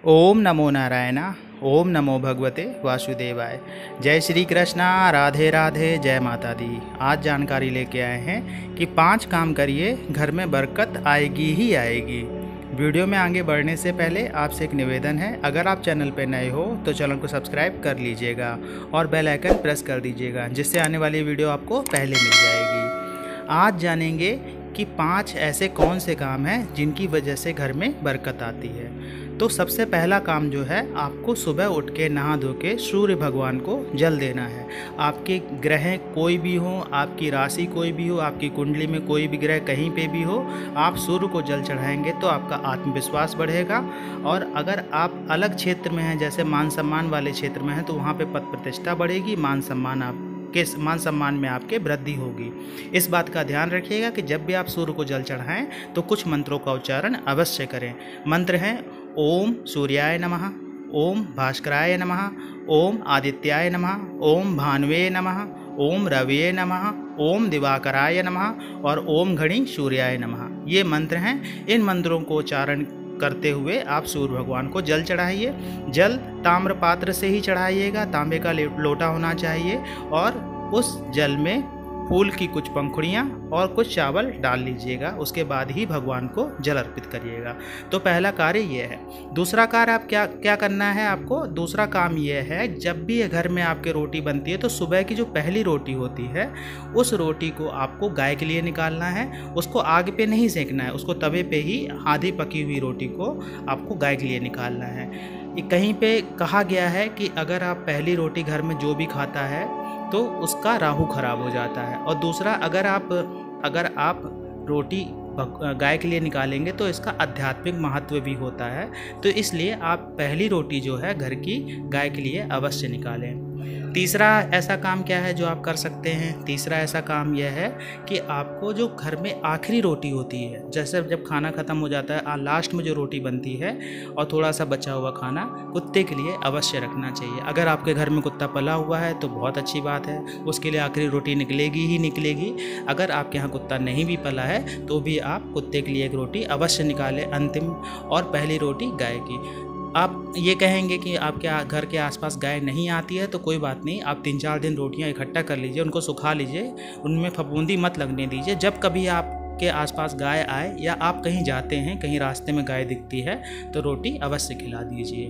ओम नमो नारायण। ओम नमो भगवते वासुदेवाय। जय श्री कृष्णा। राधे राधे। जय माता दी। आज जानकारी लेके आए हैं कि 5 काम करिए, घर में बरकत आएगी ही आएगी। वीडियो में आगे बढ़ने से पहले आपसे एक निवेदन है, अगर आप चैनल पर नए हो तो चैनल को सब्सक्राइब कर लीजिएगा और बेल आइकन प्रेस कर दीजिएगा, जिससे आने वाली वीडियो आपको पहले मिल जाएगी। आज जानेंगे कि 5 ऐसे कौन से काम हैं जिनकी वजह से घर में बरकत आती है। तो सबसे पहला काम जो है, आपको सुबह उठ के नहा धो के सूर्य भगवान को जल देना है। आपके ग्रह कोई भी हो, आपकी राशि कोई भी हो, आपकी कुंडली में कोई भी ग्रह कहीं पे भी हो, आप सूर्य को जल चढ़ाएंगे तो आपका आत्मविश्वास बढ़ेगा। और अगर आप अलग क्षेत्र में हैं, जैसे मान सम्मान वाले क्षेत्र में हैं, तो वहाँ पे पद प्रतिष्ठा बढ़ेगी, मान सम्मान में आपके वृद्धि होगी। इस बात का ध्यान रखिएगा कि जब भी आप सूर्य को जल चढ़ाएं तो कुछ मंत्रों का उच्चारण अवश्य करें। मंत्र हैं ओम सूर्याय नमः, ओम भास्कराय नमः, ओम आदित्याय नमः, ओम भानुवे नमः, ओम रविये नमः, ओम दिवाकराय नमः और ओम घड़ी सूर्याय नमः। ये मंत्र हैं। इन मंत्रों को उच्चारण करते हुए आप सूर्य भगवान को जल चढ़ाइए। जल ताम्र पात्र से ही चढ़ाइएगा, तांबे का लोटा होना चाहिए, और उस जल में फूल की कुछ पंखुड़ियाँ और कुछ चावल डाल लीजिएगा। उसके बाद ही भगवान को जल अर्पित करिएगा। तो पहला कार्य ये है। दूसरा कार्य आप क्या करना है आपको? दूसरा काम ये है, जब भी घर में आपके रोटी बनती है तो सुबह की जो पहली रोटी होती है, उस रोटी को आपको गाय के लिए निकालना है। उसको आग पे नहीं सेकना है, उसको तवे पे ही आधी पकी हुई रोटी को आपको गाय के लिए निकालना है। कहीं पे कहा गया है कि अगर आप पहली रोटी घर में जो भी खाता है तो उसका राहु खराब हो जाता है। और दूसरा, अगर आप रोटी गाय के लिए निकालेंगे तो इसका आध्यात्मिक महत्व भी होता है। तो इसलिए आप पहली रोटी जो है घर की गाय के लिए अवश्य निकालें। तीसरा ऐसा काम क्या है जो आप कर सकते हैं? तीसरा ऐसा काम यह है कि आपको जो घर में आखिरी रोटी होती है, जैसे जब खाना ख़त्म हो जाता है, लास्ट में जो रोटी बनती है और थोड़ा सा बचा हुआ खाना कुत्ते के लिए अवश्य रखना चाहिए। अगर आपके घर में कुत्ता पला हुआ है तो बहुत अच्छी बात है, उसके लिए आखिरी रोटी निकलेगी ही निकलेगी। अगर आपके यहाँ कुत्ता नहीं भी पला है तो भी आप कुत्ते के लिए एक रोटी अवश्य निकालें, अंतिम और पहली रोटी गाय की। आप ये कहेंगे कि आपके घर के आसपास गाय नहीं आती है, तो कोई बात नहीं, आप 3-4 दिन रोटियां इकट्ठा कर लीजिए, उनको सुखा लीजिए, उनमें फफूंदी मत लगने दीजिए। जब कभी आपके आसपास गाय आए या आप कहीं जाते हैं, कहीं रास्ते में गाय दिखती है, तो रोटी अवश्य खिला दीजिए।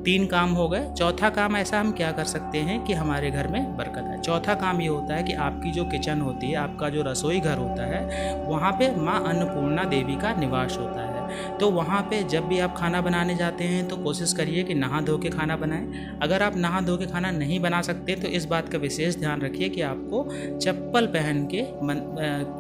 3 काम हो गए। चौथा काम ऐसा हम क्या कर सकते हैं कि हमारे घर में बरकत है। चौथा काम ये होता है कि आपकी जो किचन होती है, आपका जो रसोई घर होता है, वहाँ पे माँ अन्नपूर्णा देवी का निवास होता है। तो वहाँ पे जब भी आप खाना बनाने जाते हैं तो कोशिश करिए कि नहा धो के खाना बनाएं। अगर आप नहा धो के खाना नहीं बना सकते तो इस बात का विशेष ध्यान रखिए कि आपको चप्पल पहन के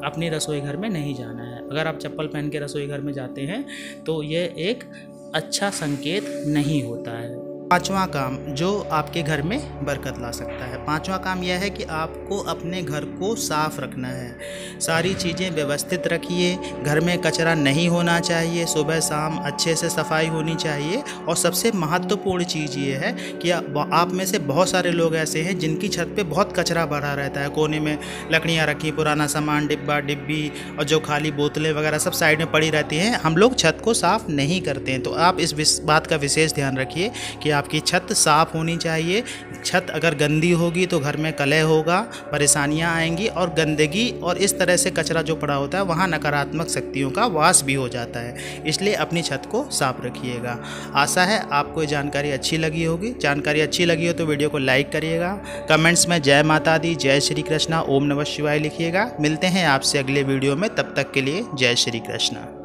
अपने रसोई घर में नहीं जाना है। अगर आप चप्पल पहन के रसोई घर में जाते हैं तो ये एक अच्छा संकेत नहीं होता है। 5वां काम जो आपके घर में बरकत ला सकता है, 5वां काम यह है कि आपको अपने घर को साफ रखना है। सारी चीज़ें व्यवस्थित रखिए, घर में कचरा नहीं होना चाहिए, सुबह शाम अच्छे से सफाई होनी चाहिए। और सबसे महत्वपूर्ण चीज़ ये है कि आप में से बहुत सारे लोग ऐसे हैं जिनकी छत पे बहुत कचरा भरा रहता है। कोने में लकड़ियाँ रखी, पुराना सामान, डिब्बा डिब्बी और जो खाली बोतलें वगैरह सब साइड में पड़ी रहती हैं। हम लोग छत को साफ़ नहीं करते हैं, तो आप इस बात का विशेष ध्यान रखिए कि आपकी छत साफ होनी चाहिए। छत अगर गंदी होगी तो घर में कलह होगा, परेशानियां आएंगी, और गंदगी और इस तरह से कचरा जो पड़ा होता है वहाँ नकारात्मक शक्तियों का वास भी हो जाता है। इसलिए अपनी छत को साफ रखिएगा। आशा है आपको ये जानकारी अच्छी लगी होगी। जानकारी अच्छी लगी हो तो वीडियो को लाइक करिएगा, कमेंट्स में जय माता दी, जय श्री कृष्णा, ओम नमः शिवाय लिखिएगा। मिलते हैं आपसे अगले वीडियो में, तब तक के लिए जय श्री कृष्णा।